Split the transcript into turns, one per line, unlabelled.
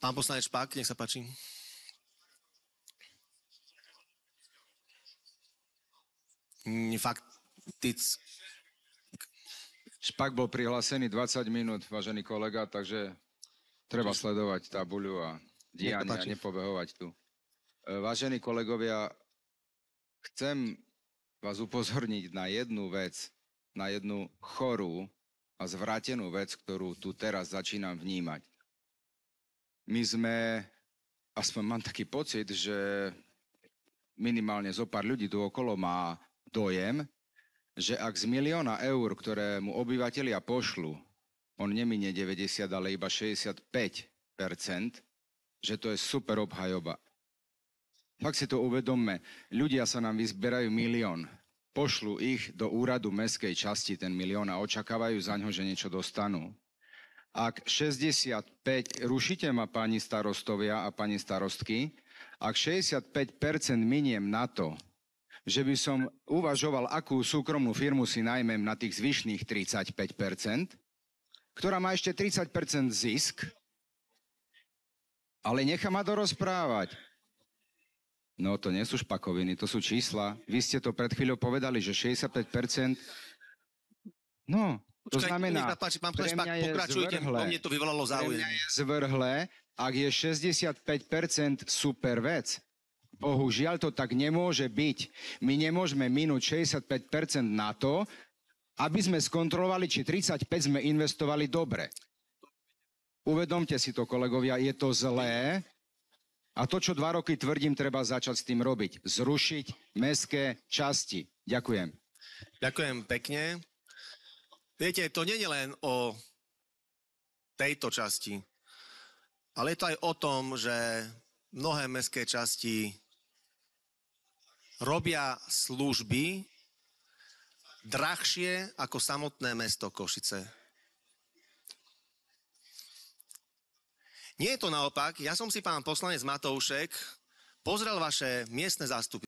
Pán poslanec Špák, nech sa páči.
Špak bol prihlásený 20 minút, vážený kolega, takže treba sledovať tabuľu a dianie a nepobehovať tu. Vážení kolegovia, chcem vás upozorniť na jednu vec, na jednu chorú a zvrátenú vec, ktorú tu teraz začínam vnímať. My sme, aspoň mám taký pocit, že minimálne zo pár ľudí tu okolo má dojem, že ak z 1 000 000 eur, ktoré mu obyvatelia pošlu, on neminie 90, ale iba 65%, že to je super obhajoba. Fakt si to uvedomme. Ľudia sa nám vyzberajú 1 000 000. Pošlu ich do úradu mestskej časti ten 1 000 000 a očakávajú za ňo, že niečo dostanú. Ak 65, rušite ma pani starostovia a pani starostky, ak 65% miniem na to, že by som uvažoval, akú súkromnú firmu si najmem na tých zvyšných 35%, ktorá má ešte 30% zisk, ale nechá ma dorozprávať. No to nie sú špakoviny, to sú čísla. Vy ste to pred chvíľou povedali, že 65%... No, to znamená,
páči, pán Špák, pokračujte, mne to vyvolalo záujem.
Pre mňa je zvrhlé, ak je 65% super vec. Bohužiaľ to tak nemôže byť. My nemôžeme minúť 65% na to, aby sme skontrolovali, či 35 sme investovali dobre. Uvedomte si to, kolegovia, je to zlé. A to, čo 2 roky tvrdím, treba začať s tým robiť. Zrušiť mestské časti. Ďakujem.
Ďakujem pekne. Viete, to nie je len o tejto časti, ale je to aj o tom, že mnohé mestské časti robia služby drahšie ako samotné mesto Košice. Nie je to naopak. Ja som si, pán poslanec Matoušek, pozrel vaše miestne zastupy.